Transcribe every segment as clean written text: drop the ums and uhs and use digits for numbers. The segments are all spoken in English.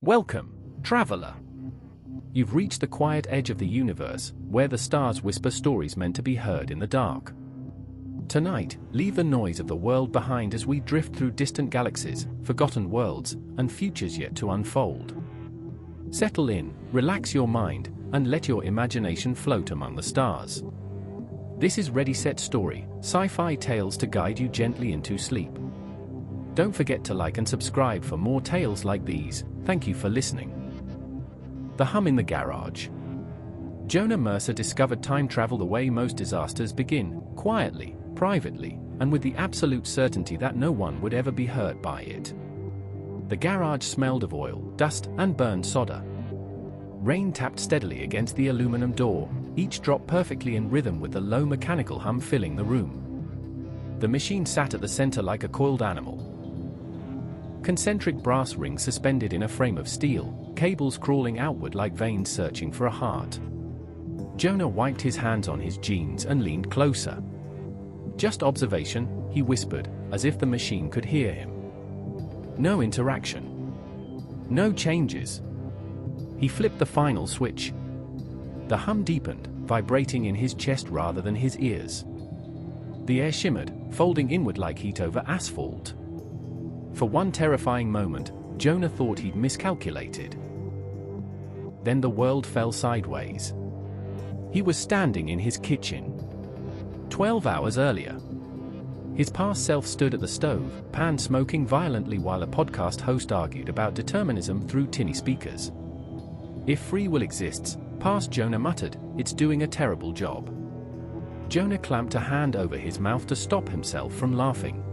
Welcome, traveler. You've reached the quiet edge of the universe, where the stars whisper stories meant to be heard in the dark. Tonight, leave the noise of the world behind as we drift through distant galaxies, forgotten worlds, and futures yet to unfold. Settle in, relax your mind, and let your imagination float among the stars. This is Ready Set Story, sci-fi tales to guide you gently into sleep. Don't forget to like and subscribe for more tales like these. Thank you for listening. The hum in the garage. Jonah Mercer discovered time travel the way most disasters begin, quietly, privately, and with the absolute certainty that no one would ever be hurt by it. The garage smelled of oil, dust, and burned solder. Rain tapped steadily against the aluminum door, each drop perfectly in rhythm with the low mechanical hum filling the room. The machine sat at the center like a coiled animal. Concentric brass rings suspended in a frame of steel, cables crawling outward like veins searching for a heart. Jonah wiped his hands on his jeans and leaned closer. "Just observation," he whispered, as if the machine could hear him. No interaction. No changes. He flipped the final switch. The hum deepened, vibrating in his chest rather than his ears. The air shimmered, folding inward like heat over asphalt. For one terrifying moment, Jonah thought he'd miscalculated. Then the world fell sideways. He was standing in his kitchen. 12 hours earlier. His past self stood at the stove, pan smoking violently while a podcast host argued about determinism through tinny speakers. "If free will exists," past Jonah muttered, "it's doing a terrible job." Jonah clamped a hand over his mouth to stop himself from laughing.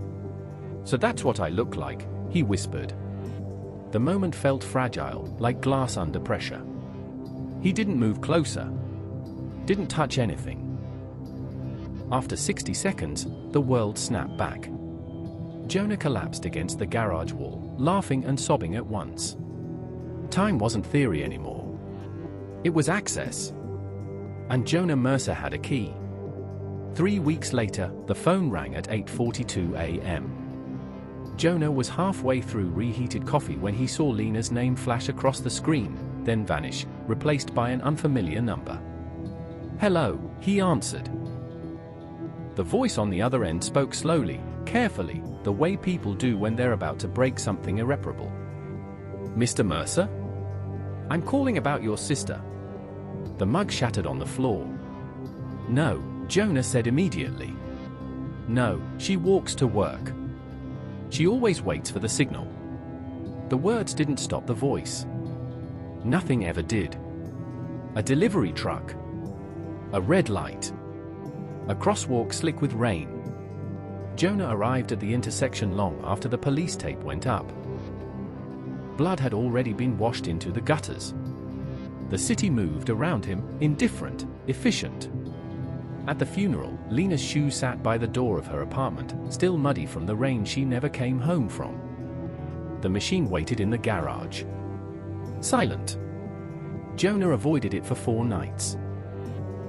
"So that's what I look like," he whispered. The moment felt fragile, like glass under pressure. He didn't move closer. Didn't touch anything. After 60 seconds, the world snapped back. Jonah collapsed against the garage wall, laughing and sobbing at once. Time wasn't theory anymore. It was access. And Jonah Mercer had a key. 3 weeks later, the phone rang at 8:42 a.m. Jonah was halfway through reheated coffee when he saw Lena's name flash across the screen, then vanish, replaced by an unfamiliar number. "Hello," he answered. The voice on the other end spoke slowly, carefully, the way people do when they're about to break something irreparable. "Mr. Mercer? I'm calling about your sister." The mug shattered on the floor. "No," Jonah said immediately. "No, she walks to work. She always waits for the signal." The words didn't stop the voice. Nothing ever did. A delivery truck. A red light. A crosswalk slick with rain. Jonah arrived at the intersection long after the police tape went up. Blood had already been washed into the gutters. The city moved around him, indifferent, efficient. At the funeral, Lena's shoe sat by the door of her apartment, still muddy from the rain she never came home from. The machine waited in the garage. Silent. Jonah avoided it for 4 nights.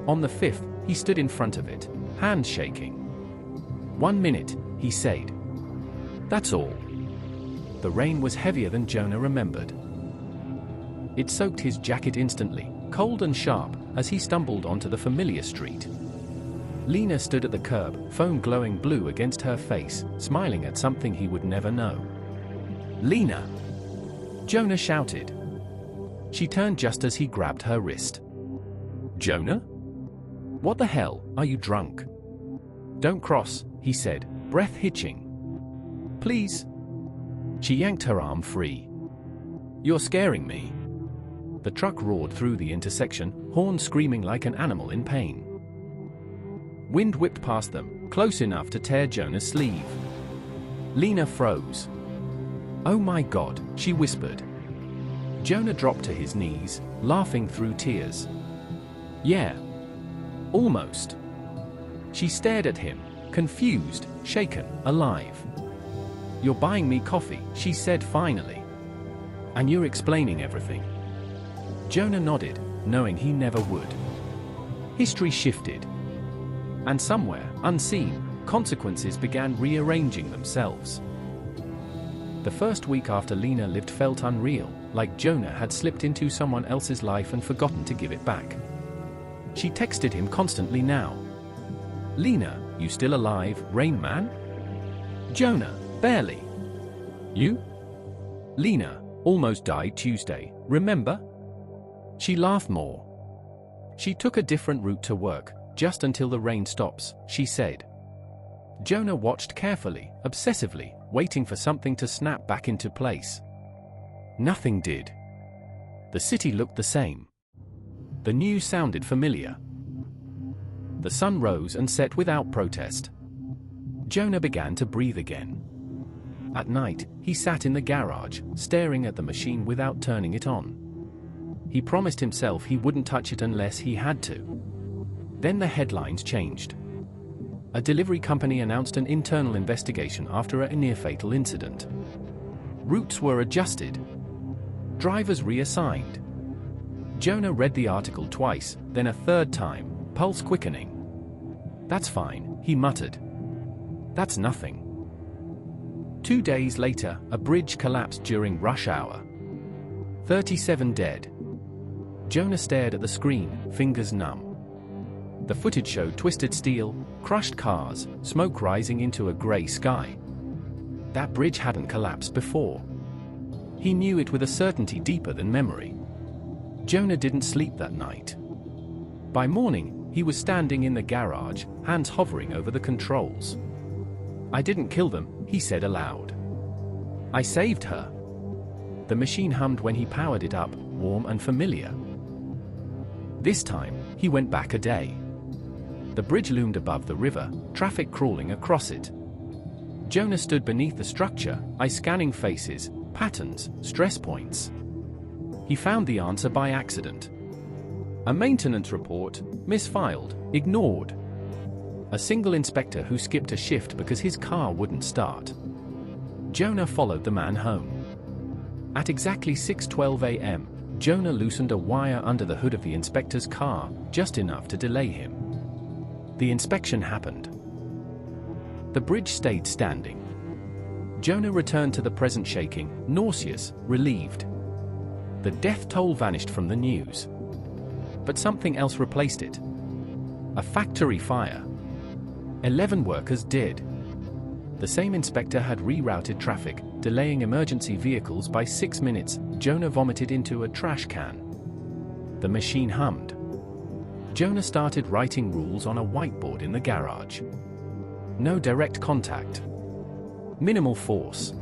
On the 5th, he stood in front of it, hands shaking. "1 minute," he said. "That's all." The rain was heavier than Jonah remembered. It soaked his jacket instantly, cold and sharp, as he stumbled onto the familiar street. Lena stood at the curb, phone glowing blue against her face, smiling at something he would never know. "Lena!" Jonah shouted. She turned just as he grabbed her wrist. "Jonah? What the hell, are you drunk?" "Don't cross," he said, breath hitching. "Please." She yanked her arm free. "You're scaring me." The truck roared through the intersection, horn screaming like an animal in pain. Wind whipped past them, close enough to tear Jonah's sleeve. Lena froze. "Oh my God," she whispered. Jonah dropped to his knees, laughing through tears. "Yeah. Almost." She stared at him, confused, shaken, alive. "You're buying me coffee," she said finally. "And you're explaining everything." Jonah nodded, knowing he never would. History shifted. And somewhere, unseen, consequences began rearranging themselves. The first week after Lena lived felt unreal, like Jonah had slipped into someone else's life and forgotten to give it back. She texted him constantly now. "Lena, you still alive, Rain Man?" "Jonah, barely." "You?" "Lena, almost died Tuesday, remember?" She laughed more. "She took a different route to work, just until the rain stops," she said. Jonah watched carefully, obsessively, waiting for something to snap back into place. Nothing did. The city looked the same. The news sounded familiar. The sun rose and set without protest. Jonah began to breathe again. At night, he sat in the garage, staring at the machine without turning it on. He promised himself he wouldn't touch it unless he had to. Then the headlines changed. A delivery company announced an internal investigation after a near-fatal incident. Routes were adjusted. Drivers reassigned. Jonah read the article twice, then a third time, pulse quickening. "That's fine," he muttered. "That's nothing." 2 days later, a bridge collapsed during rush hour. 37 dead. Jonah stared at the screen, fingers numb. The footage showed twisted steel, crushed cars, smoke rising into a grey sky. That bridge hadn't collapsed before. He knew it with a certainty deeper than memory. Jonah didn't sleep that night. By morning, he was standing in the garage, hands hovering over the controls. "I didn't kill them," he said aloud. "I saved her." The machine hummed when he powered it up, warm and familiar. This time, he went back a day. The bridge loomed above the river, traffic crawling across it. Jonah stood beneath the structure, eyes scanning faces, patterns, stress points. He found the answer by accident. A maintenance report, misfiled, ignored. A single inspector who skipped a shift because his car wouldn't start. Jonah followed the man home. At exactly 6:12 a.m., Jonah loosened a wire under the hood of the inspector's car, just enough to delay him. The inspection happened. The bridge stayed standing. Jonah returned to the present shaking, nauseous, relieved. The death toll vanished from the news. But something else replaced it. A factory fire. 11 workers dead. The same inspector had rerouted traffic, delaying emergency vehicles by 6 minutes. Jonah vomited into a trash can. The machine hummed. Jonah started writing rules on a whiteboard in the garage. No direct contact. Minimal force.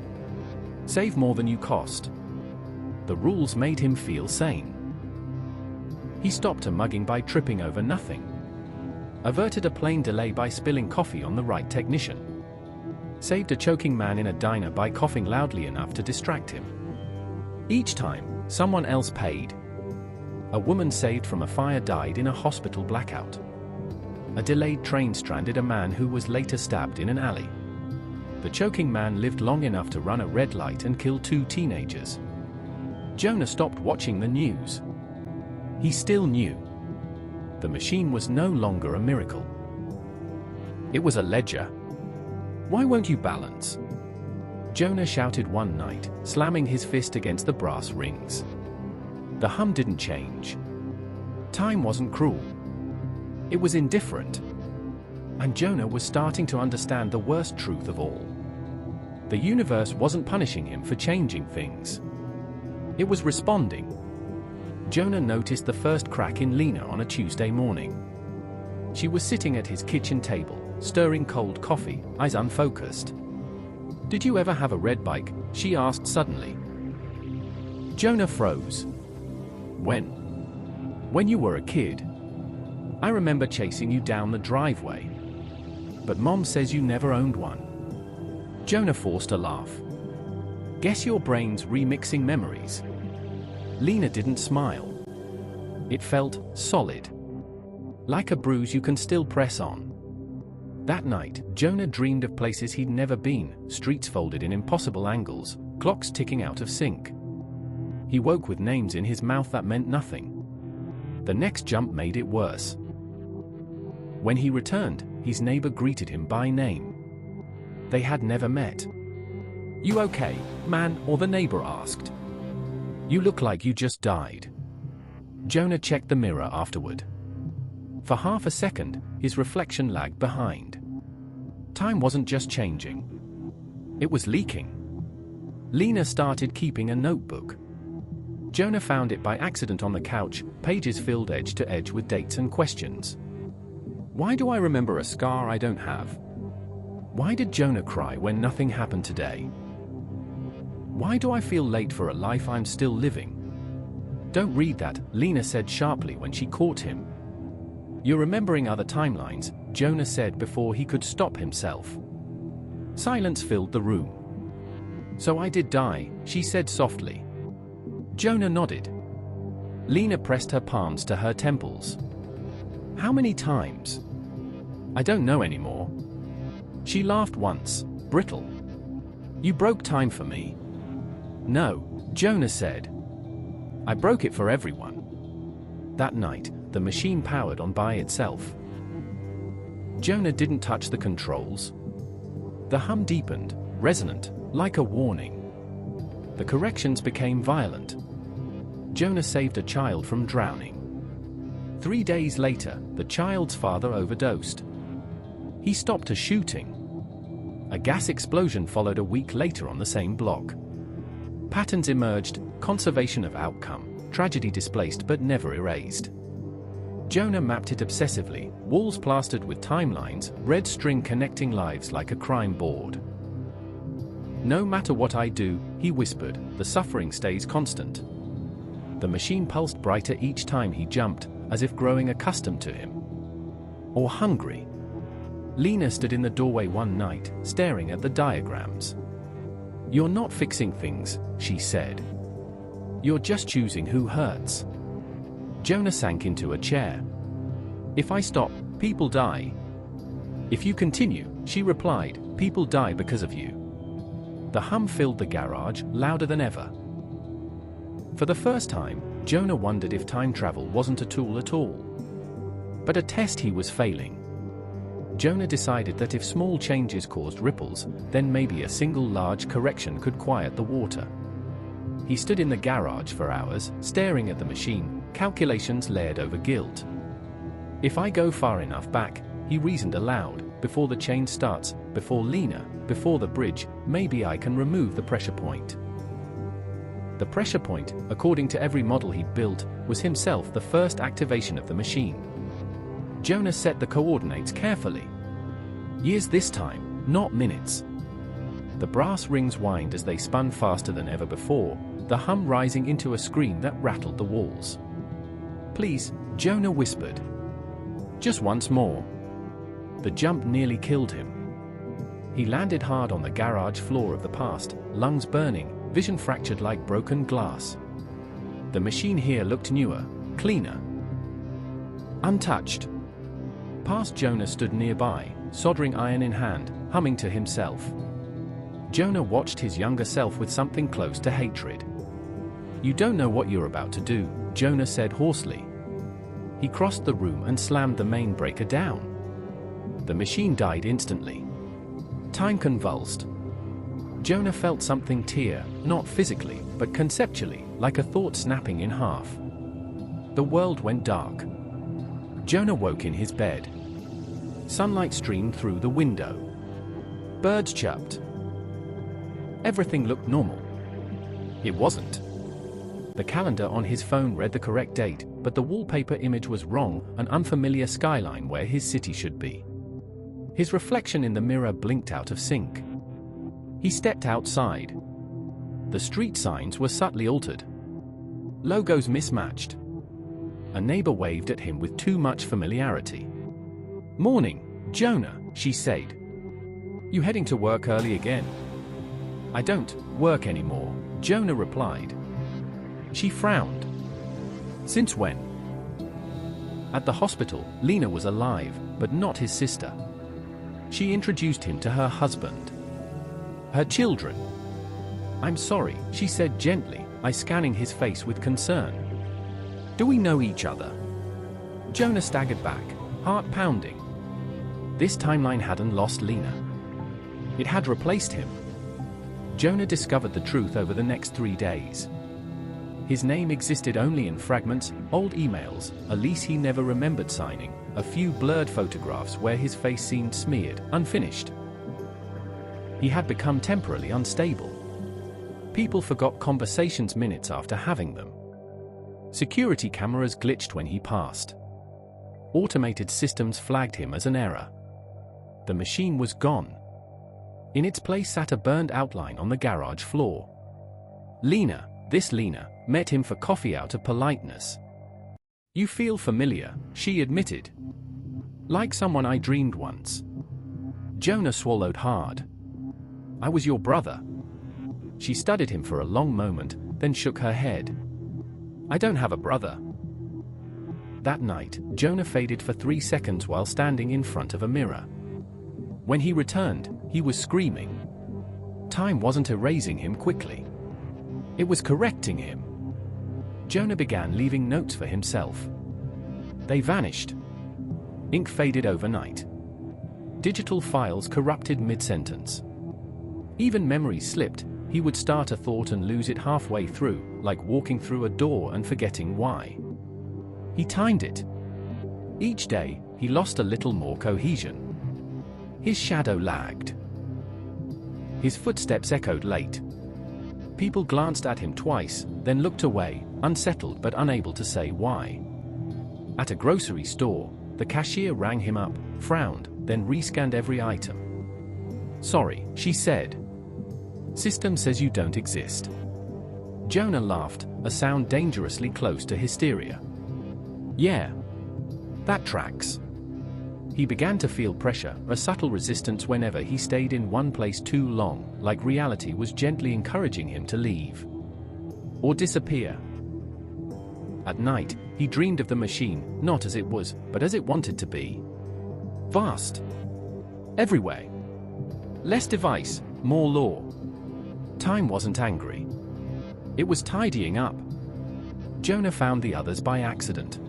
Save more than you cost. The rules made him feel sane. He stopped a mugging by tripping over nothing. Averted a plane delay by spilling coffee on the right technician. Saved a choking man in a diner by coughing loudly enough to distract him. Each time, someone else paid. A woman saved from a fire died in a hospital blackout. A delayed train stranded a man who was later stabbed in an alley. The choking man lived long enough to run a red light and kill 2 teenagers. Jonah stopped watching the news. He still knew. The machine was no longer a miracle. It was a ledger. "Why won't you balance?" Jonah shouted one night, slamming his fist against the brass rings. The hum didn't change. Time wasn't cruel. It was indifferent. And Jonah was starting to understand the worst truth of all. The universe wasn't punishing him for changing things. It was responding. Jonah noticed the first crack in Lena on a Tuesday morning. She was sitting at his kitchen table, stirring cold coffee, eyes unfocused. "Did you ever have a red bike?" she asked suddenly. Jonah froze. "When?" "When you were a kid. I remember chasing you down the driveway. But Mom says you never owned one." Jonah forced a laugh. "Guess your brain's remixing memories." Lena didn't smile. It felt solid. Like a bruise you can still press on. That night, Jonah dreamed of places he'd never been, streets folded in impossible angles, clocks ticking out of sync. He woke with names in his mouth that meant nothing. The next jump made it worse. When he returned, his neighbor greeted him by name. They had never met. "You okay, man?" or the neighbor asked. You look like you just died. Jonah checked the mirror afterward. For half a second, his reflection lagged behind. Time wasn't just changing. It was leaking. Lena started keeping a notebook. Jonah found it by accident on the couch, pages filled edge to edge with dates and questions. Why do I remember a scar I don't have? Why did Jonah cry when nothing happened today? Why do I feel late for a life I'm still living? Don't read that, Lena said sharply when she caught him. You're remembering other timelines, Jonah said before he could stop himself. Silence filled the room. So I did die, she said softly. Jonah nodded. Lena pressed her palms to her temples. How many times? I don't know anymore. She laughed once, brittle. You broke time for me. No, Jonah said. I broke it for everyone. That night, the machine powered on by itself. Jonah didn't touch the controls. The hum deepened, resonant, like a warning. The corrections became violent. Jonah saved a child from drowning. 3 days later, the child's father overdosed. He stopped a shooting. A gas explosion followed a week later on the same block. Patterns emerged, conservation of outcome, tragedy displaced but never erased. Jonah mapped it obsessively, walls plastered with timelines, red string connecting lives like a crime board. No matter what I do, he whispered, the suffering stays constant. The machine pulsed brighter each time he jumped, as if growing accustomed to him. Or hungry. Lena stood in the doorway one night, staring at the diagrams. You're not fixing things, she said. You're just choosing who hurts. Jonah sank into a chair. If I stop, people die. If you continue, she replied, people die because of you. The hum filled the garage, louder than ever. For the first time, Jonah wondered if time travel wasn't a tool at all. But a test he was failing. Jonah decided that if small changes caused ripples, then maybe a single large correction could quiet the water. He stood in the garage for hours, staring at the machine, calculations layered over guilt. If I go far enough back, he reasoned aloud, before the chain starts, before Lena, before the bridge, maybe I can remove the pressure point. The pressure point, according to every model he'd built, was himself the first activation of the machine. Jonah set the coordinates carefully. Years this time, not minutes. The brass rings whined as they spun faster than ever before, the hum rising into a scream that rattled the walls. Please, Jonah whispered. Just once more. The jump nearly killed him. He landed hard on the garage floor of the past, lungs burning, vision fractured like broken glass. The machine here looked newer, cleaner. Untouched. Past Jonah stood nearby, soldering iron in hand, humming to himself. Jonah watched his younger self with something close to hatred. You don't know what you're about to do, Jonah said hoarsely. He crossed the room and slammed the main breaker down. The machine died instantly. Time convulsed. Jonah felt something tear, not physically, but conceptually, like a thought snapping in half. The world went dark. Jonah woke in his bed. Sunlight streamed through the window. Birds chirped. Everything looked normal. It wasn't. The calendar on his phone read the correct date, but the wallpaper image was wrong, an unfamiliar skyline where his city should be. His reflection in the mirror blinked out of sync. He stepped outside. The street signs were subtly altered. Logos mismatched. A neighbor waved at him with too much familiarity. Morning, Jonah, she said. You heading to work early again? I don't work anymore, Jonah replied. She frowned. Since when? At the hospital, Lena was alive, but not his sister. She introduced him to her husband. Her children. I'm sorry, she said gently, scanning his face with concern. Do we know each other? Jonah staggered back, heart pounding. This timeline hadn't lost Lena. It had replaced him. Jonah discovered the truth over the next 3 days. His name existed only in fragments, old emails, a lease he never remembered signing, a few blurred photographs where his face seemed smeared, unfinished. He had become temporarily unstable. People forgot conversations minutes after having them. Security cameras glitched when he passed. Automated systems flagged him as an error. The machine was gone. In its place sat a burned outline on the garage floor. Lena, this Lena, met him for coffee out of politeness. "You feel familiar," she admitted. "Like someone I dreamed once." Jonah swallowed hard. "I was your brother." She studied him for a long moment, then shook her head. "I don't have a brother." That night, Jonah faded for 3 seconds while standing in front of a mirror. When he returned, he was screaming. Time wasn't erasing him quickly. It was correcting him. Jonah began leaving notes for himself. They vanished. Ink faded overnight. Digital files corrupted mid-sentence. Even memories slipped. He would start a thought and lose it halfway through, like walking through a door and forgetting why. He timed it. Each day, he lost a little more cohesion. His shadow lagged. His footsteps echoed late. People glanced at him twice, then looked away, unsettled but unable to say why. At a grocery store, the cashier rang him up, frowned, then rescanned every item. "Sorry," she said. "System says you don't exist." Jonah laughed, a sound dangerously close to hysteria. "Yeah. That tracks." He began to feel pressure, a subtle resistance whenever he stayed in one place too long, like reality was gently encouraging him to leave. Or disappear. At night, he dreamed of the machine, not as it was, but as it wanted to be. Vast. Everywhere. Less device, more law. Time wasn't angry. It was tidying up. Jonah found the others by accident.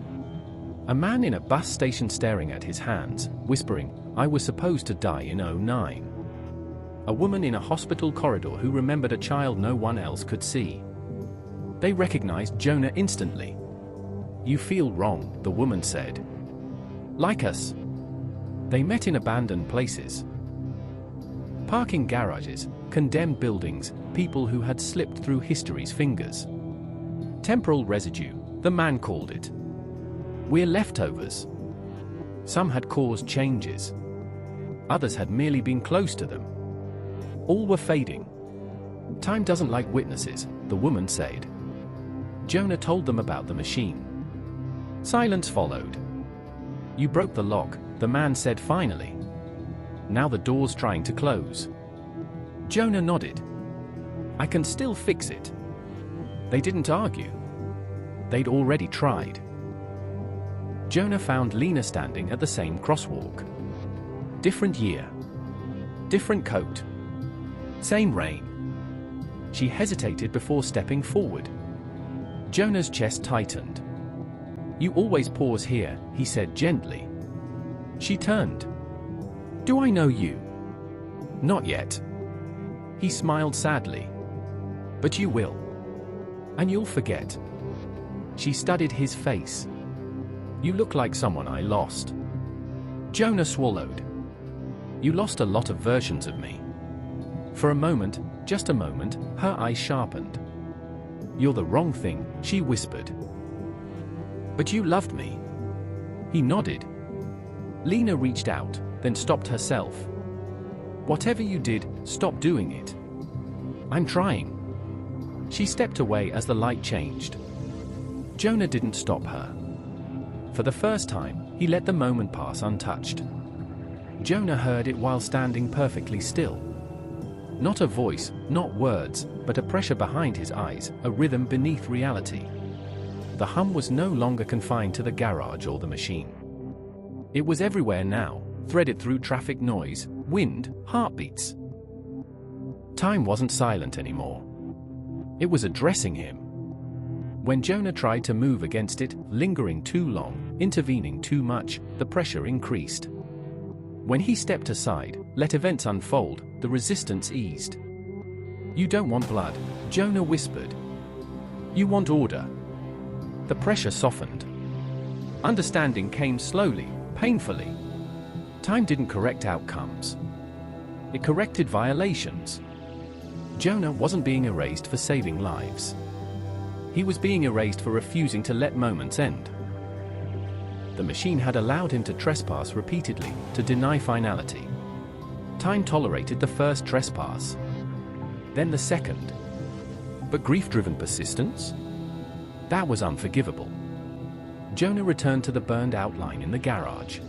A man in a bus station staring at his hands, whispering, "I was supposed to die in '09. A woman in a hospital corridor who remembered a child no one else could see. They recognized Jonah instantly. "You feel wrong," the woman said. "Like us." They met in abandoned places. Parking garages, condemned buildings, people who had slipped through history's fingers. Temporal residue, the man called it. We're leftovers. Some had caused changes. Others had merely been close to them. All were fading. "Time doesn't like witnesses," the woman said. Jonah told them about the machine. Silence followed. "You broke the lock," the man said finally. "Now the door's trying to close." Jonah nodded. "I can still fix it." They didn't argue. They'd already tried. Jonah found Lena standing at the same crosswalk. Different year. Different coat. Same rain. She hesitated before stepping forward. Jonah's chest tightened. "You always pause here," he said gently. She turned. "Do I know you?" "Not yet." He smiled sadly. "But you will. And you'll forget." She studied his face. "You look like someone I lost." Jonah swallowed. "You lost a lot of versions of me." For a moment, just a moment, her eyes sharpened. "You're the wrong thing," she whispered. "But you loved me." He nodded. Lena reached out, then stopped herself. "Whatever you did, stop doing it." "I'm trying." She stepped away as the light changed. Jonah didn't stop her. For the first time, he let the moment pass untouched. Jonah heard it while standing perfectly still. Not a voice, not words, but a pressure behind his eyes, a rhythm beneath reality. The hum was no longer confined to the garage or the machine. It was everywhere now, threaded through traffic noise, wind, heartbeats. Time wasn't silent anymore. It was addressing him. When Jonah tried to move against it, lingering too long, intervening too much, the pressure increased. When he stepped aside, let events unfold, the resistance eased. "You don't want blood," Jonah whispered. You want order. The pressure softened. Understanding came slowly, painfully. Time didn't correct outcomes. It corrected violations. Jonah wasn't being erased for saving lives. He was being erased for refusing to let moments end. The machine had allowed him to trespass repeatedly, to deny finality. Time tolerated the first trespass, then the second. But grief-driven persistence? That was unforgivable. Jonah returned to the burned outline in the garage.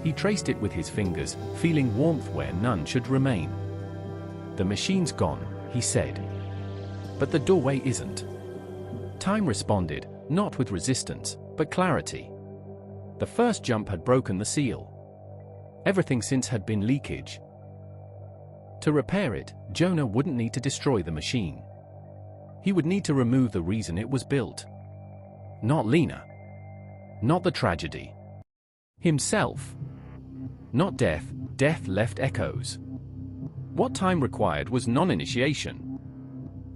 He traced it with his fingers, feeling warmth where none should remain. The machine's gone, he said. But the doorway isn't. Time responded, not with resistance, but clarity. The first jump had broken the seal. Everything since had been leakage. To repair it, Jonah wouldn't need to destroy the machine. He would need to remove the reason it was built. Not Lena. Not the tragedy. Himself. Not death. Death left echoes. What time required was non-initiation.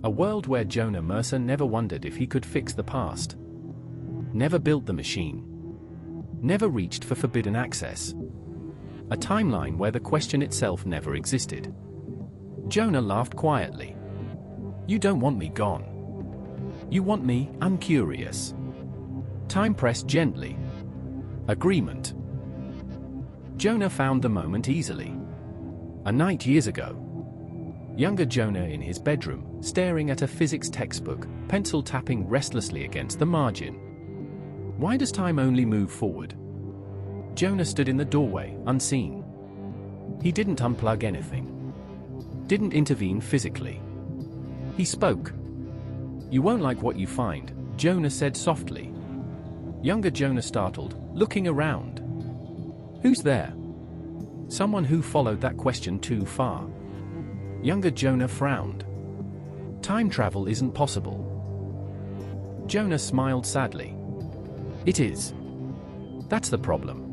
A world where Jonah Mercer never wondered if he could fix the past. Never built the machine. Never reached for forbidden access. A timeline where the question itself never existed. Jonah laughed quietly. You don't want me gone. You want me, I'm curious. Time pressed gently. Agreement. Jonah found the moment easily. A night years ago. Younger Jonah in his bedroom, staring at a physics textbook, pencil tapping restlessly against the margin. Why does time only move forward? Jonah stood in the doorway, unseen. He didn't unplug anything. Didn't intervene physically. He spoke. You won't like what you find, Jonah said softly. Younger Jonah startled, looking around. Who's there? Someone who followed that question too far. Younger Jonah frowned. Time travel isn't possible. Jonah smiled sadly. It is. That's the problem.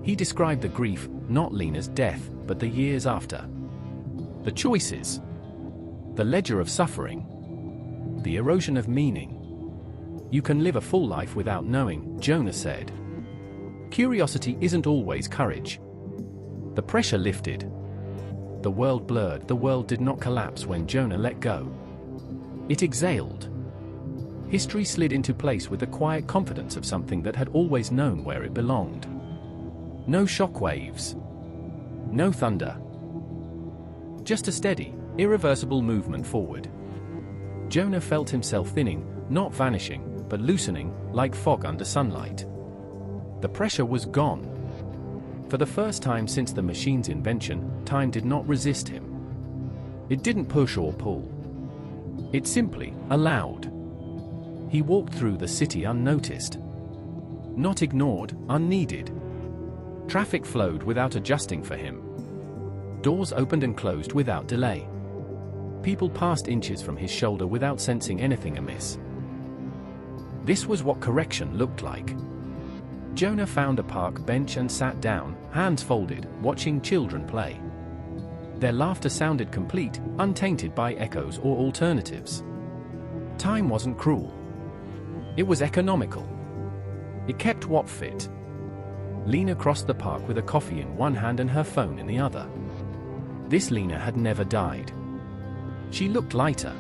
He described the grief, not Lena's death, but the years after. The choices. The ledger of suffering. The erosion of meaning. You can live a full life without knowing, Jonah said. Curiosity isn't always courage. The pressure lifted. The world blurred. The world did not collapse when Jonah let go. It exhaled. History slid into place with the quiet confidence of something that had always known where it belonged. No shockwaves. No thunder. Just a steady, irreversible movement forward. Jonah felt himself thinning, not vanishing, but loosening, like fog under sunlight. The pressure was gone. For the first time since the machine's invention, time did not resist him. It didn't push or pull. It simply allowed. He walked through the city unnoticed. Not ignored, unneeded. Traffic flowed without adjusting for him. Doors opened and closed without delay. People passed inches from his shoulder without sensing anything amiss. This was what correction looked like. Jonah found a park bench and sat down, hands folded, watching children play. Their laughter sounded complete, untainted by echoes or alternatives. Time wasn't cruel. It was economical. It kept what fit. Lena crossed the park with a coffee in one hand and her phone in the other. This Lena had never died. She looked lighter,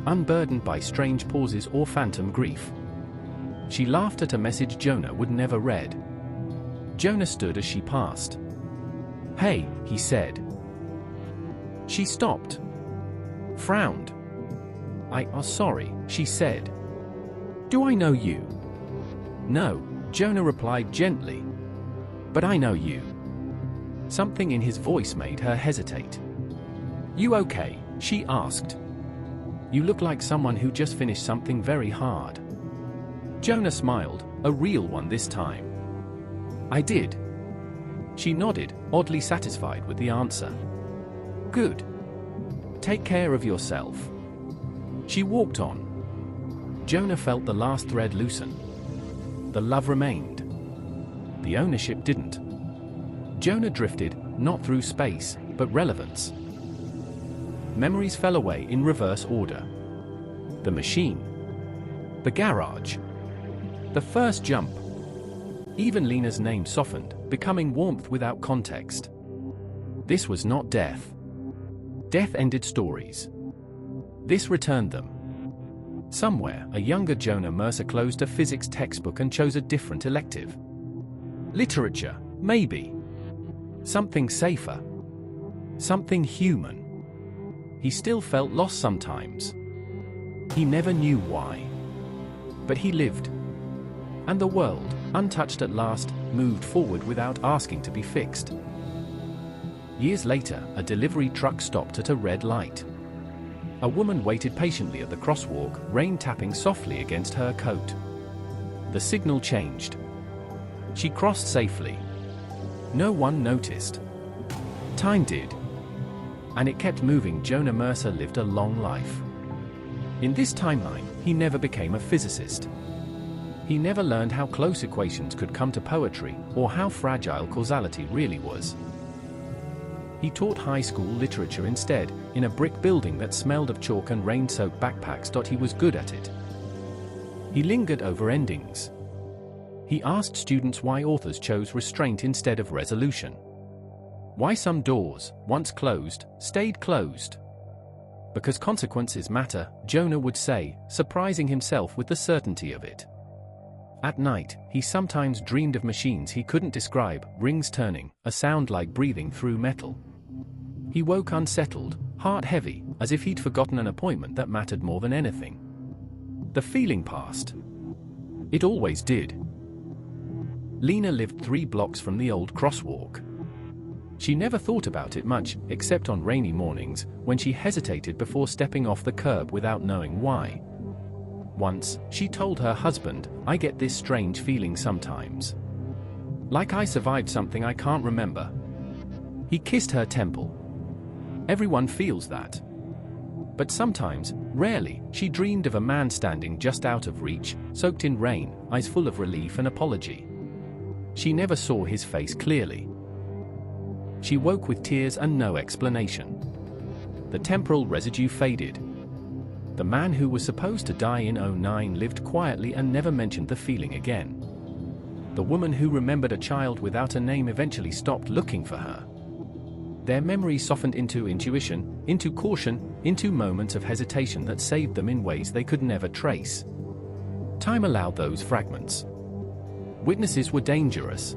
unburdened by strange pauses or phantom grief. She laughed at a message Jonah would never read. Jonah stood as she passed. Hey, he said. She stopped. Frowned. Sorry, she said. Do I know you? No, Jonah replied gently. But I know you. Something in his voice made her hesitate. You okay? She asked. You look like someone who just finished something very hard. Jonah smiled, a real one this time. I did. She nodded, oddly satisfied with the answer. Good. Take care of yourself. She walked on. Jonah felt the last thread loosen. The love remained. The ownership didn't. Jonah drifted, not through space, but relevance. Memories fell away in reverse order. The machine. The garage. The first jump. Even Lena's name softened, becoming warmth without context. This was not death. Death ended stories. This returned them. Somewhere, a younger Jonah Mercer closed a physics textbook and chose a different elective. Literature, maybe. Something safer. Something human. He still felt lost sometimes. He never knew why. But he lived. And the world, untouched at last, moved forward without asking to be fixed. Years later, a delivery truck stopped at a red light. A woman waited patiently at the crosswalk, rain tapping softly against her coat. The signal changed. She crossed safely. No one noticed. Time did. And it kept moving. Jonah Mercer lived a long life. In this timeline, he never became a physicist. He never learned how close equations could come to poetry, or how fragile causality really was. He taught high school literature instead, in a brick building that smelled of chalk and rain-soaked backpacks. He was good at it. He lingered over endings. He asked students why authors chose restraint instead of resolution. Why some doors, once closed, stayed closed. Because consequences matter, Jonah would say, surprising himself with the certainty of it. At night, he sometimes dreamed of machines he couldn't describe, rings turning, a sound like breathing through metal. He woke unsettled, heart heavy, as if he'd forgotten an appointment that mattered more than anything. The feeling passed. It always did. Lena lived 3 blocks from the old crosswalk. She never thought about it much, except on rainy mornings, when she hesitated before stepping off the curb without knowing why. Once, she told her husband, "I get this strange feeling sometimes. Like I survived something I can't remember." He kissed her temple. Everyone feels that. But sometimes, rarely, she dreamed of a man standing just out of reach, soaked in rain, eyes full of relief and apology. She never saw his face clearly. She woke with tears and no explanation. The temporal residue faded. The man who was supposed to die in '09 lived quietly and never mentioned the feeling again. The woman who remembered a child without a name eventually stopped looking for her. Their memory softened into intuition, into caution, into moments of hesitation that saved them in ways they could never trace. Time allowed those fragments. Witnesses were dangerous.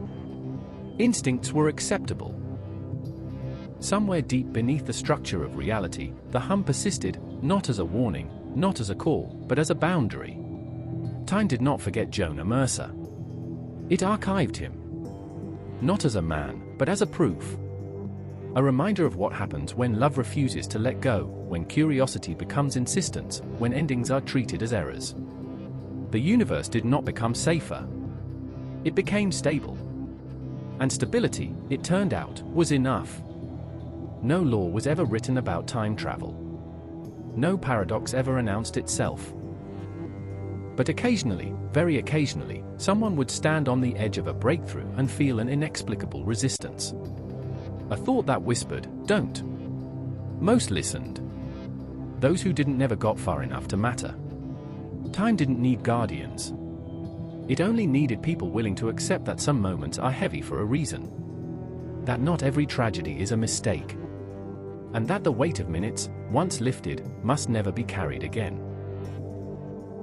Instincts were acceptable. Somewhere deep beneath the structure of reality, the hum persisted, not as a warning, not as a call, but as a boundary. Time did not forget Jonah Mercer. It archived him. Not as a man, but as a proof. A reminder of what happens when love refuses to let go, when curiosity becomes insistence, when endings are treated as errors. The universe did not become safer. It became stable. And stability, it turned out, was enough. No law was ever written about time travel. No paradox ever announced itself. But occasionally, very occasionally, someone would stand on the edge of a breakthrough and feel an inexplicable resistance. A thought that whispered, "Don't." Most listened. Those who didn't never got far enough to matter. Time didn't need guardians. It only needed people willing to accept that some moments are heavy for a reason. That not every tragedy is a mistake. And that the weight of minutes, once lifted, must never be carried again.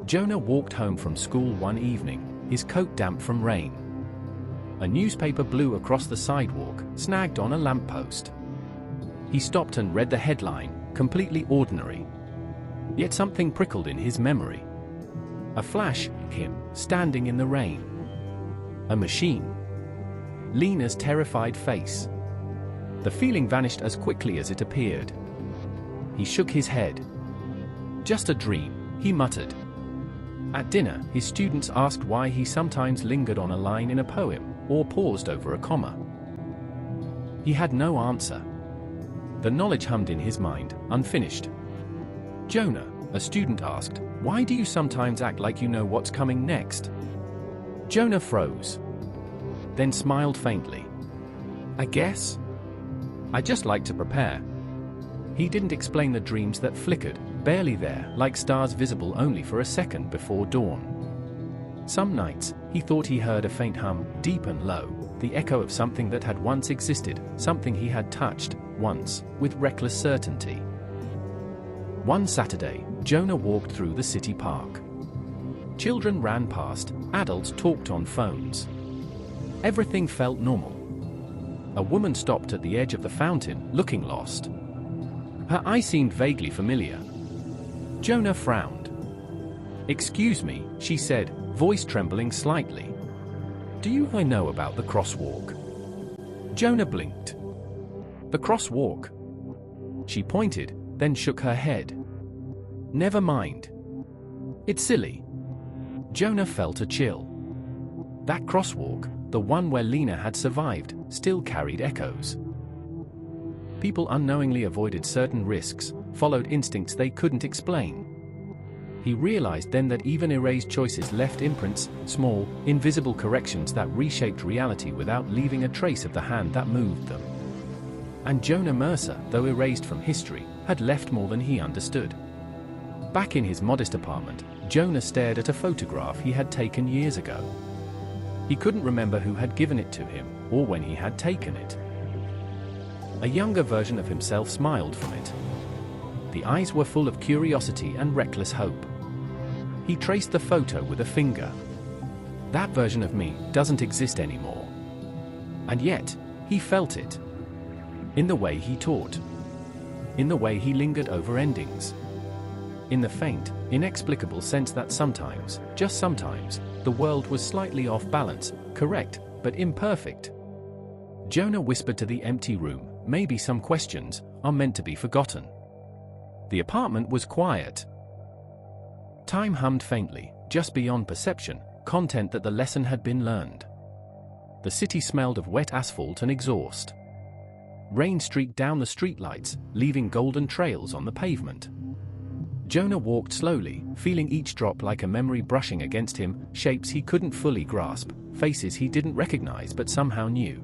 Jonah walked home from school one evening, his coat damp from rain. A newspaper blew across the sidewalk, snagged on a lamppost. He stopped and read the headline, completely ordinary. Yet something prickled in his memory. A flash, him, standing in the rain. A machine. Lena's terrified face. The feeling vanished as quickly as it appeared. He shook his head. "Just a dream," he muttered. At dinner, his students asked why he sometimes lingered on a line in a poem, or paused over a comma. He had no answer. The knowledge hummed in his mind, unfinished. "Jonah," a student asked, "why do you sometimes act like you know what's coming next?" Jonah froze. Then smiled faintly. "I guess I just like to prepare." He didn't explain the dreams that flickered, barely there, like stars visible only for a second before dawn. Some nights, he thought he heard a faint hum, deep and low, the echo of something that had once existed, something he had touched, once, with reckless certainty. One Saturday, Jonah walked through the city park. Children ran past, adults talked on phones. Everything felt normal. A woman stopped at the edge of the fountain, looking lost. Her eye seemed vaguely familiar. Jonah frowned. "Excuse me," she said, voice trembling slightly. "Do you know about the crosswalk?" Jonah blinked. "The crosswalk?" She pointed, then shook her head. "Never mind. It's silly." Jonah felt a chill. That crosswalk, the one where Lena had survived, still carried echoes. People unknowingly avoided certain risks, followed instincts they couldn't explain. He realized then that even erased choices left imprints, small, invisible corrections that reshaped reality without leaving a trace of the hand that moved them. And Jonah Mercer, though erased from history, had left more than he understood. Back in his modest apartment, Jonah stared at a photograph he had taken years ago. He couldn't remember who had given it to him, or when he had taken it. A younger version of himself smiled from it. The eyes were full of curiosity and reckless hope. He traced the photo with a finger. That version of me doesn't exist anymore. And yet, he felt it. In the way he taught. In the way he lingered over endings. In the faint, inexplicable sense that sometimes, just sometimes, the world was slightly off balance, correct, but imperfect. Jonah whispered to the empty room, maybe some questions are meant to be forgotten. The apartment was quiet. Time hummed faintly, just beyond perception, content that the lesson had been learned. The city smelled of wet asphalt and exhaust. Rain streaked down the streetlights, leaving golden trails on the pavement. Jonah walked slowly, feeling each drop like a memory brushing against him, shapes he couldn't fully grasp, faces he didn't recognize but somehow knew.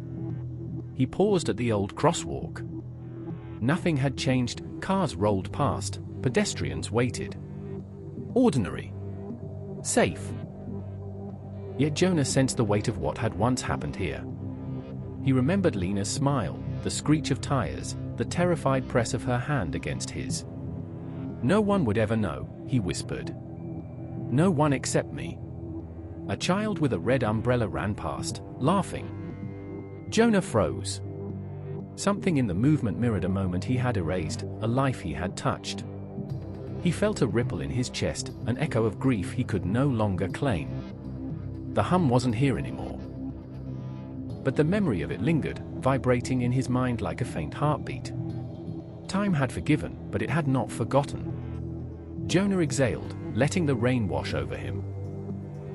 He paused at the old crosswalk. Nothing had changed, cars rolled past, pedestrians waited. Ordinary. Safe. Yet Jonah sensed the weight of what had once happened here. He remembered Lena's smile, the screech of tires, the terrified press of her hand against his. "No one would ever know," he whispered. "No one except me." A child with a red umbrella ran past, laughing. Jonah froze. Something in the movement mirrored a moment he had erased, a life he had touched. He felt a ripple in his chest, an echo of grief he could no longer claim. The hum wasn't here anymore. But the memory of it lingered, vibrating in his mind like a faint heartbeat. Time had forgiven, but it had not forgotten. Jonah exhaled, letting the rain wash over him.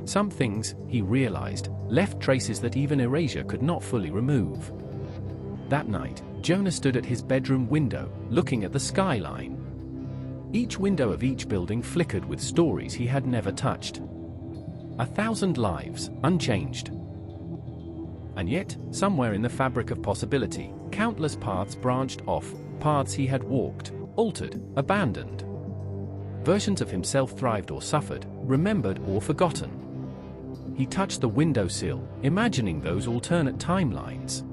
Some things, he realized, left traces that even erasure could not fully remove. That night, Jonah stood at his bedroom window, looking at the skyline. Each window of each building flickered with stories he had never touched. 1,000 lives, unchanged. And yet, somewhere in the fabric of possibility, countless paths branched off, paths he had walked, altered, abandoned. Versions of himself thrived or suffered, remembered or forgotten. He touched the windowsill, imagining those alternate timelines.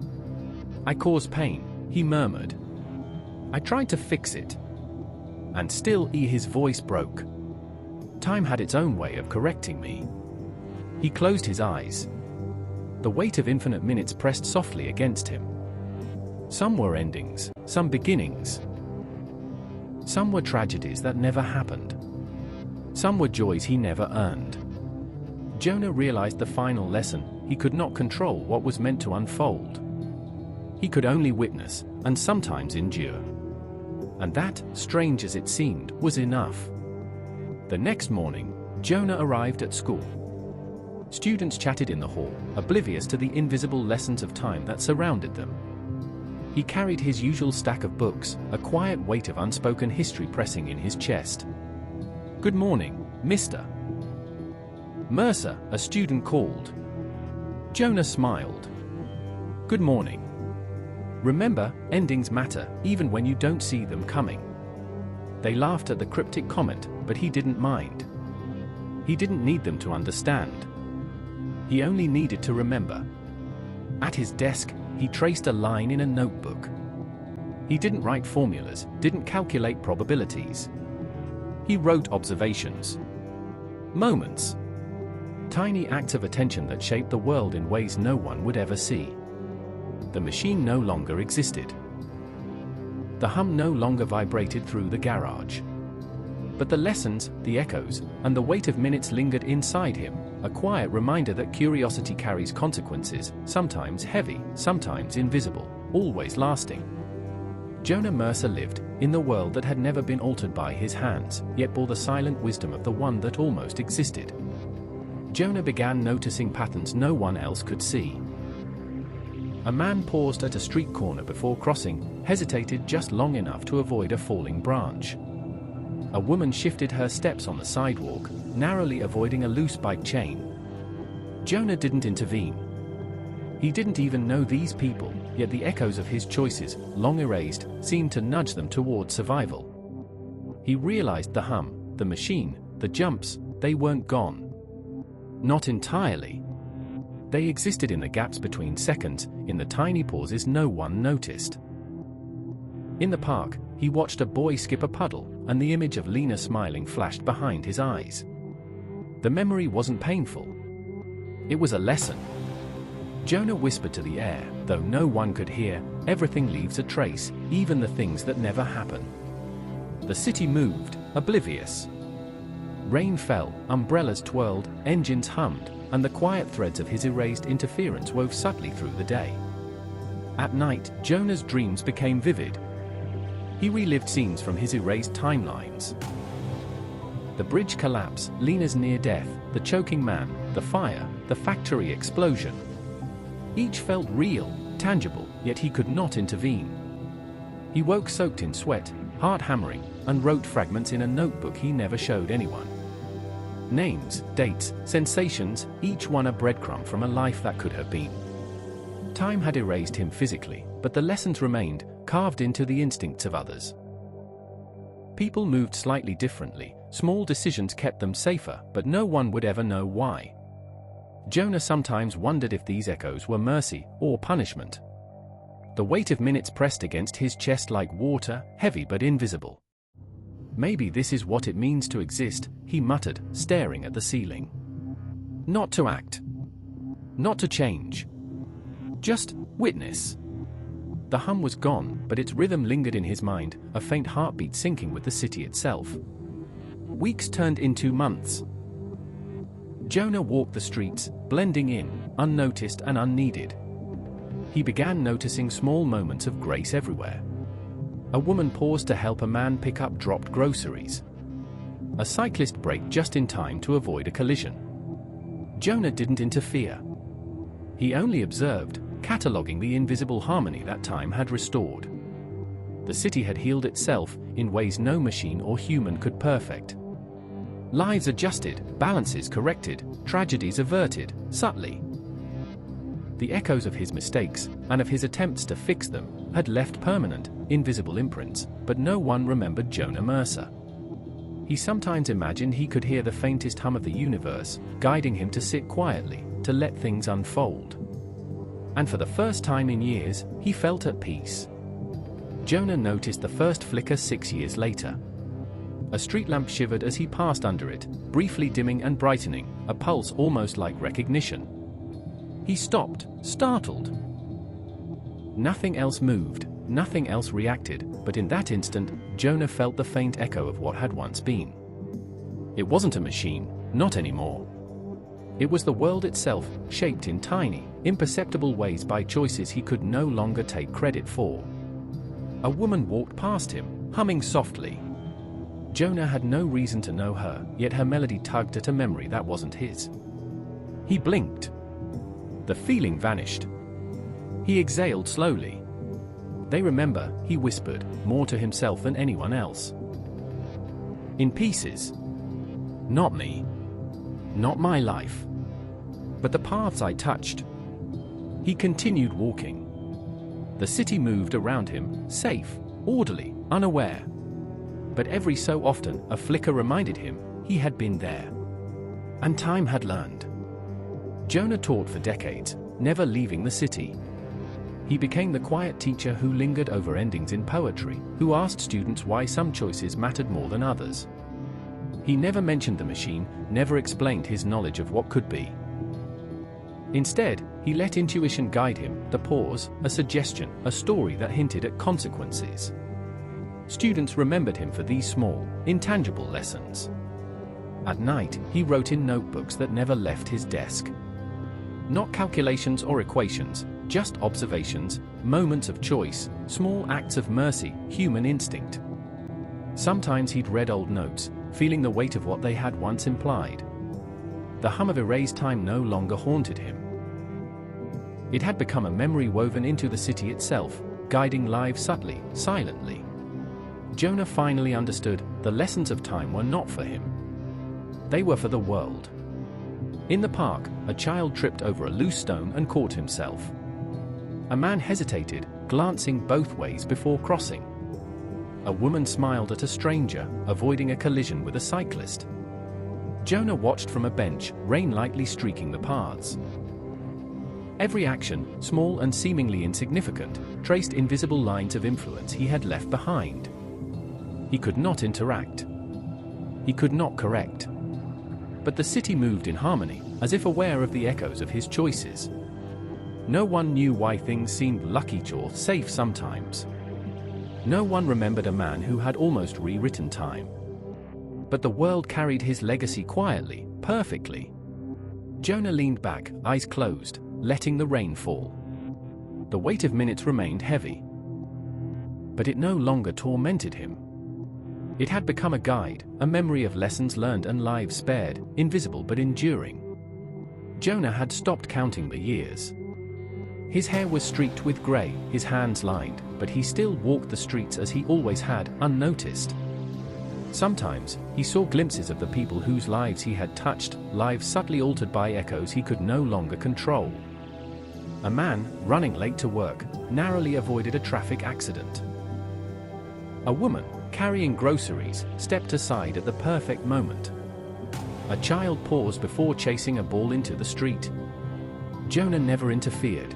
"I caused pain," he murmured. "I tried to fix it." And still his voice broke. Time had its own way of correcting me. He closed his eyes. The weight of infinite minutes pressed softly against him. Some were endings, some beginnings. Some were tragedies that never happened. Some were joys he never earned. Jonah realized the final lesson: he could not control what was meant to unfold. He could only witness, and sometimes endure. And that, strange as it seemed, was enough. The next morning, Jonah arrived at school. Students chatted in the hall, oblivious to the invisible lessons of time that surrounded them. He carried his usual stack of books, a quiet weight of unspoken history pressing in his chest. "Good morning, Mr. Mercer," a student called. Jonah smiled. "Good morning. Remember, endings matter, even when you don't see them coming." They laughed at the cryptic comment, but he didn't mind. He didn't need them to understand. He only needed to remember. At his desk, he traced a line in a notebook. He didn't write formulas, didn't calculate probabilities. He wrote observations. Moments. Tiny acts of attention that shaped the world in ways no one would ever see. The machine no longer existed. The hum no longer vibrated through the garage. But the lessons, the echoes, and the weight of minutes lingered inside him, a quiet reminder that curiosity carries consequences, sometimes heavy, sometimes invisible, always lasting. Jonah Mercer lived in the world that had never been altered by his hands, yet bore the silent wisdom of the one that almost existed. Jonah began noticing patterns no one else could see. A man paused at a street corner before crossing, hesitated just long enough to avoid a falling branch. A woman shifted her steps on the sidewalk, narrowly avoiding a loose bike chain. Jonah didn't intervene. He didn't even know these people, yet the echoes of his choices, long erased, seemed to nudge them toward survival. He realized the hum, the machine, the jumps, they weren't gone. Not entirely. They existed in the gaps between seconds, in the tiny pauses no one noticed. In the park, he watched a boy skip a puddle, and the image of Lena smiling flashed behind his eyes. The memory wasn't painful. It was a lesson. Jonah whispered to the air, though no one could hear, everything leaves a trace, even the things that never happen. The city moved, oblivious. Rain fell, umbrellas twirled, engines hummed, and the quiet threads of his erased interference wove subtly through the day. At night, Jonah's dreams became vivid. He relived scenes from his erased timelines. The bridge collapse, Lena's near death, the choking man, the fire, the factory explosion. Each felt real, tangible, yet he could not intervene. He woke soaked in sweat, heart hammering, and wrote fragments in a notebook he never showed anyone. Names, dates, sensations, each one a breadcrumb from a life that could have been. Time had erased him physically, but the lessons remained, carved into the instincts of others. People moved slightly differently, small decisions kept them safer, but no one would ever know why. Jonah sometimes wondered if these echoes were mercy or punishment. The weight of minutes pressed against his chest like water, heavy but invisible. Maybe this is what it means to exist, he muttered, staring at the ceiling. Not to act. Not to change. Just witness. The hum was gone, but its rhythm lingered in his mind, a faint heartbeat syncing with the city itself. Weeks turned into months. Jonah walked the streets, blending in, unnoticed and unneeded. He began noticing small moments of grace everywhere. A woman paused to help a man pick up dropped groceries. A cyclist braked just in time to avoid a collision. Jonah didn't interfere. He only observed, cataloging the invisible harmony that time had restored. The city had healed itself in ways no machine or human could perfect. Lives adjusted, balances corrected, tragedies averted, subtly. The echoes of his mistakes, and of his attempts to fix them, had left permanent, invisible imprints, but no one remembered Jonah Mercer. He sometimes imagined he could hear the faintest hum of the universe, guiding him to sit quietly, to let things unfold. And for the first time in years, he felt at peace. Jonah noticed the first flicker 6 years later. A street lamp shivered as he passed under it, briefly dimming and brightening, a pulse almost like recognition. He stopped, startled. Nothing else moved, nothing else reacted, but in that instant, Jonah felt the faint echo of what had once been. It wasn't a machine, not anymore. It was the world itself, shaped in tiny, imperceptible ways by choices he could no longer take credit for. A woman walked past him, humming softly. Jonah had no reason to know her, yet her melody tugged at a memory that wasn't his. He blinked. The feeling vanished. He exhaled slowly. They remember, he whispered, more to himself than anyone else. In pieces. Not me. Not my life. But the paths I touched. He continued walking. The city moved around him, safe, orderly, unaware. But every so often, a flicker reminded him he had been there. And time had learned. Jonah taught for decades, never leaving the city. He became the quiet teacher who lingered over endings in poetry, who asked students why some choices mattered more than others. He never mentioned the machine, never explained his knowledge of what could be. Instead, he let intuition guide him, the pause, a suggestion, a story that hinted at consequences. Students remembered him for these small, intangible lessons. At night, he wrote in notebooks that never left his desk. Not calculations or equations, just observations, moments of choice, small acts of mercy, human instinct. Sometimes he'd read old notes, feeling the weight of what they had once implied. The hum of erased time no longer haunted him. It had become a memory woven into the city itself, guiding lives subtly, silently. Jonah finally understood the lessons of time were not for him. They were for the world. In the park, a child tripped over a loose stone and caught himself. A man hesitated, glancing both ways before crossing. A woman smiled at a stranger, avoiding a collision with a cyclist. Jonah watched from a bench, rain lightly streaking the paths. Every action, small and seemingly insignificant, traced invisible lines of influence he had left behind. He could not interact. He could not correct. But the city moved in harmony, as if aware of the echoes of his choices. No one knew why things seemed lucky or safe sometimes. No one remembered a man who had almost rewritten time. But the world carried his legacy quietly, perfectly. Jonah leaned back, eyes closed, letting the rain fall. The weight of minutes remained heavy. But it no longer tormented him. It had become a guide, a memory of lessons learned and lives spared, invisible but enduring. Jonah had stopped counting the years. His hair was streaked with grey, his hands lined, but he still walked the streets as he always had, unnoticed. Sometimes, he saw glimpses of the people whose lives he had touched, lives subtly altered by echoes he could no longer control. A man, running late to work, narrowly avoided a traffic accident. A woman, carrying groceries, stepped aside at the perfect moment. A child paused before chasing a ball into the street. Jonah never interfered.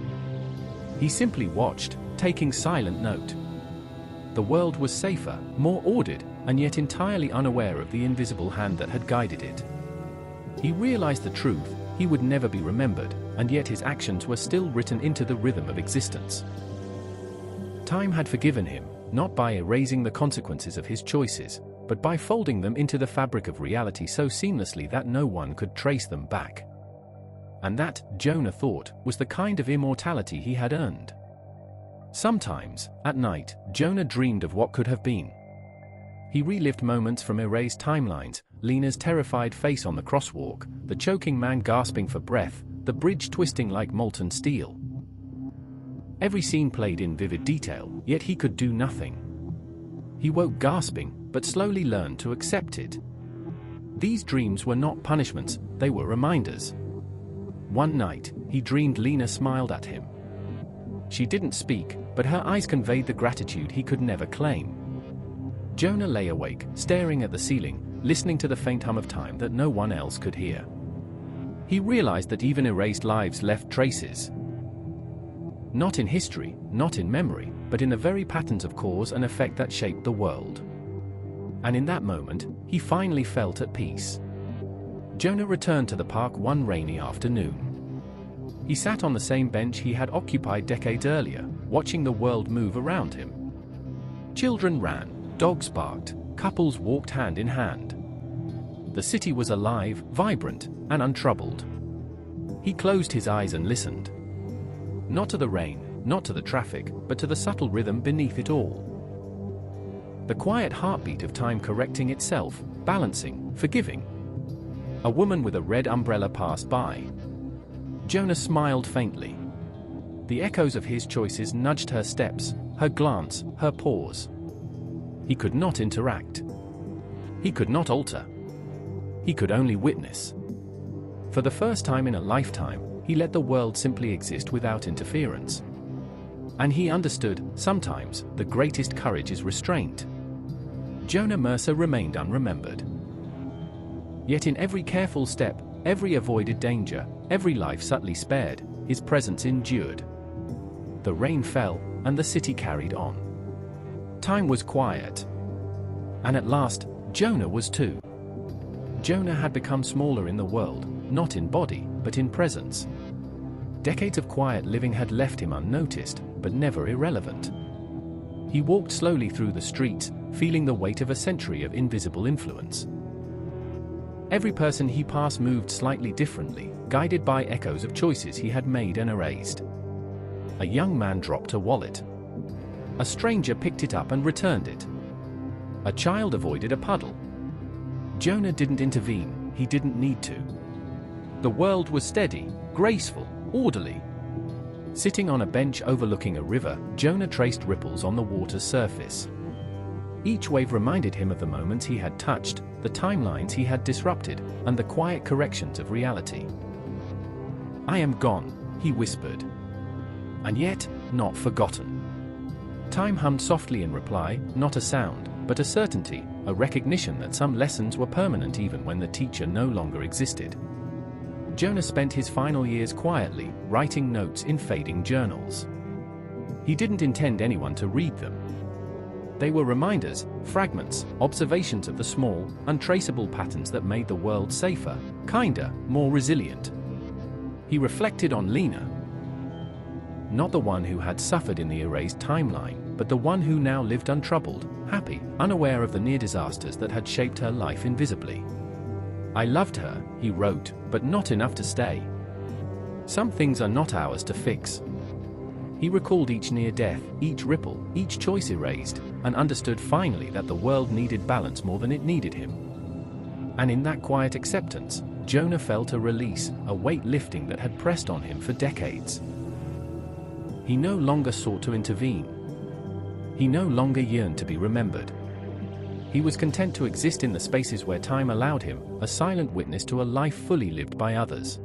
He simply watched, taking silent note. The world was safer, more ordered, and yet entirely unaware of the invisible hand that had guided it. He realized the truth: he would never be remembered, and yet his actions were still written into the rhythm of existence. Time had forgiven him, not by erasing the consequences of his choices, but by folding them into the fabric of reality so seamlessly that no one could trace them back. And that, Jonah thought, was the kind of immortality he had earned. Sometimes, at night, Jonah dreamed of what could have been. He relived moments from erased timelines: Lena's terrified face on the crosswalk, the choking man gasping for breath, the bridge twisting like molten steel. Every scene played in vivid detail, yet he could do nothing. He woke gasping, but slowly learned to accept it. These dreams were not punishments, they were reminders. One night, he dreamed Lena smiled at him. She didn't speak, but her eyes conveyed the gratitude he could never claim. Jonah lay awake, staring at the ceiling, listening to the faint hum of time that no one else could hear. He realized that even erased lives left traces. Not in history, not in memory, but in the very patterns of cause and effect that shaped the world. And in that moment, he finally felt at peace. Jonah returned to the park one rainy afternoon. He sat on the same bench he had occupied decades earlier, watching the world move around him. Children ran, dogs barked, couples walked hand in hand. The city was alive, vibrant, and untroubled. He closed his eyes and listened. Not to the rain, not to the traffic, but to the subtle rhythm beneath it all. The quiet heartbeat of time correcting itself, balancing, forgiving. A woman with a red umbrella passed by. Jonah smiled faintly. The echoes of his choices nudged her steps, her glance, her pause. He could not interact. He could not alter. He could only witness. For the first time in a lifetime, he let the world simply exist without interference. And he understood, sometimes, the greatest courage is restraint. Jonah Mercer remained unremembered. Yet in every careful step, every avoided danger, every life subtly spared, his presence endured. The rain fell, and the city carried on. Time was quiet. And at last, Jonah was too. Jonah had become smaller in the world, not in body, but in presence. Decades of quiet living had left him unnoticed, but never irrelevant. He walked slowly through the streets, feeling the weight of a century of invisible influence. Every person he passed moved slightly differently, guided by echoes of choices he had made and erased. A young man dropped a wallet. A stranger picked it up and returned it. A child avoided a puddle. Jonah didn't intervene, he didn't need to. The world was steady, graceful, orderly. Sitting on a bench overlooking a river, Jonah traced ripples on the water's surface. Each wave reminded him of the moments he had touched, the timelines he had disrupted, and the quiet corrections of reality. "I am gone," he whispered. And yet, not forgotten. Time hummed softly in reply, not a sound, but a certainty, a recognition that some lessons were permanent even when the teacher no longer existed. Jonah spent his final years quietly, writing notes in fading journals. He didn't intend anyone to read them. They were reminders, fragments, observations of the small, untraceable patterns that made the world safer, kinder, more resilient. He reflected on Lena. Not the one who had suffered in the erased timeline, but the one who now lived untroubled, happy, unaware of the near disasters that had shaped her life invisibly. "I loved her," he wrote, "but not enough to stay. Some things are not ours to fix." He recalled each near death, each ripple, each choice erased, and understood finally that the world needed balance more than it needed him. And in that quiet acceptance, Jonah felt a release, a weight lifting that had pressed on him for decades. He no longer sought to intervene. He no longer yearned to be remembered. He was content to exist in the spaces where time allowed him, a silent witness to a life fully lived by others.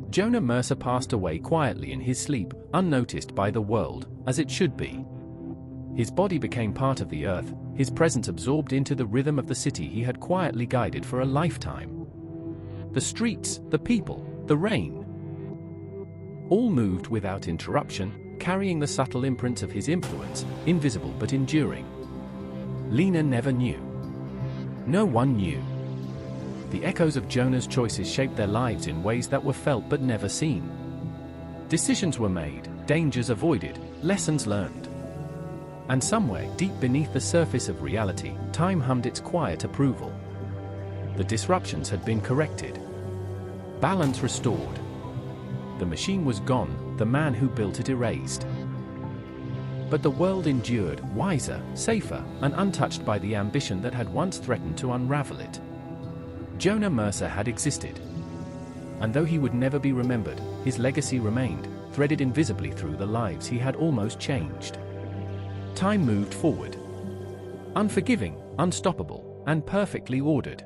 Jonah Mercer passed away quietly in his sleep, unnoticed by the world, as it should be. His body became part of the earth, his presence absorbed into the rhythm of the city he had quietly guided for a lifetime. The streets, the people, the rain, all moved without interruption, carrying the subtle imprints of his influence, invisible but enduring. Lena never knew. No one knew. The echoes of Jonah's choices shaped their lives in ways that were felt but never seen. Decisions were made, dangers avoided, lessons learned. And somewhere, deep beneath the surface of reality, time hummed its quiet approval. The disruptions had been corrected. Balance restored. The machine was gone, the man who built it erased. But the world endured, wiser, safer, and untouched by the ambition that had once threatened to unravel it. Jonah Mercer had existed. And though he would never be remembered, his legacy remained, threaded invisibly through the lives he had almost changed. Time moved forward. Unforgiving, unstoppable, and perfectly ordered.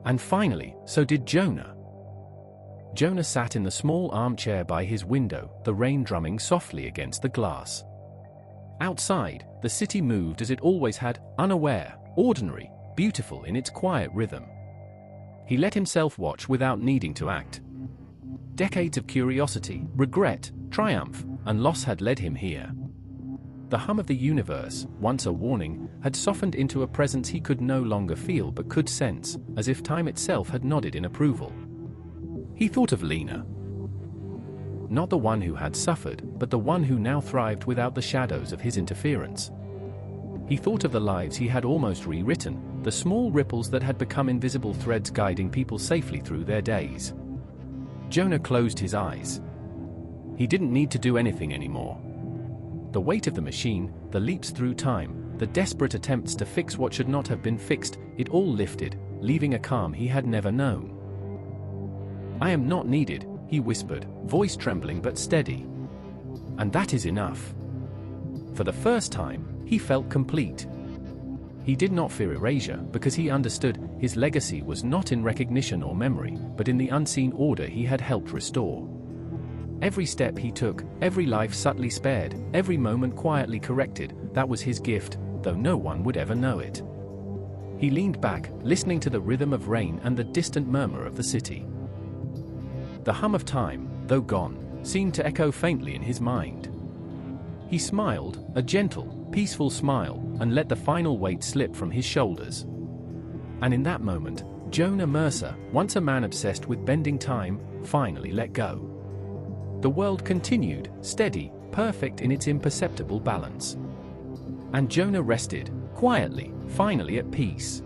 And finally, so did Jonah. Jonah sat in the small armchair by his window, the rain drumming softly against the glass. Outside, the city moved as it always had, unaware, ordinary, beautiful in its quiet rhythm. He let himself watch without needing to act. Decades of curiosity, regret, triumph, and loss had led him here. The hum of the universe, once a warning, had softened into a presence he could no longer feel but could sense, as if time itself had nodded in approval. He thought of Lena. Not the one who had suffered, but the one who now thrived without the shadows of his interference. He thought of the lives he had almost rewritten, the small ripples that had become invisible threads guiding people safely through their days. Jonah closed his eyes. He didn't need to do anything anymore. The weight of the machine, the leaps through time, the desperate attempts to fix what should not have been fixed, it all lifted, leaving a calm he had never known. "I am not needed," he whispered, voice trembling but steady. "And that is enough." For the first time, he felt complete. He did not fear erasure because he understood his legacy was not in recognition or memory, but in the unseen order he had helped restore. Every step he took, every life subtly spared, every moment quietly corrected, that was his gift, though no one would ever know it. He leaned back, listening to the rhythm of rain and the distant murmur of the city. The hum of time, though gone, seemed to echo faintly in his mind. He smiled, a gentle, peaceful smile, and let the final weight slip from his shoulders. And in that moment, Jonah Mercer, once a man obsessed with bending time, finally let go. The world continued, steady, perfect in its imperceptible balance. And Jonah rested, quietly, finally at peace.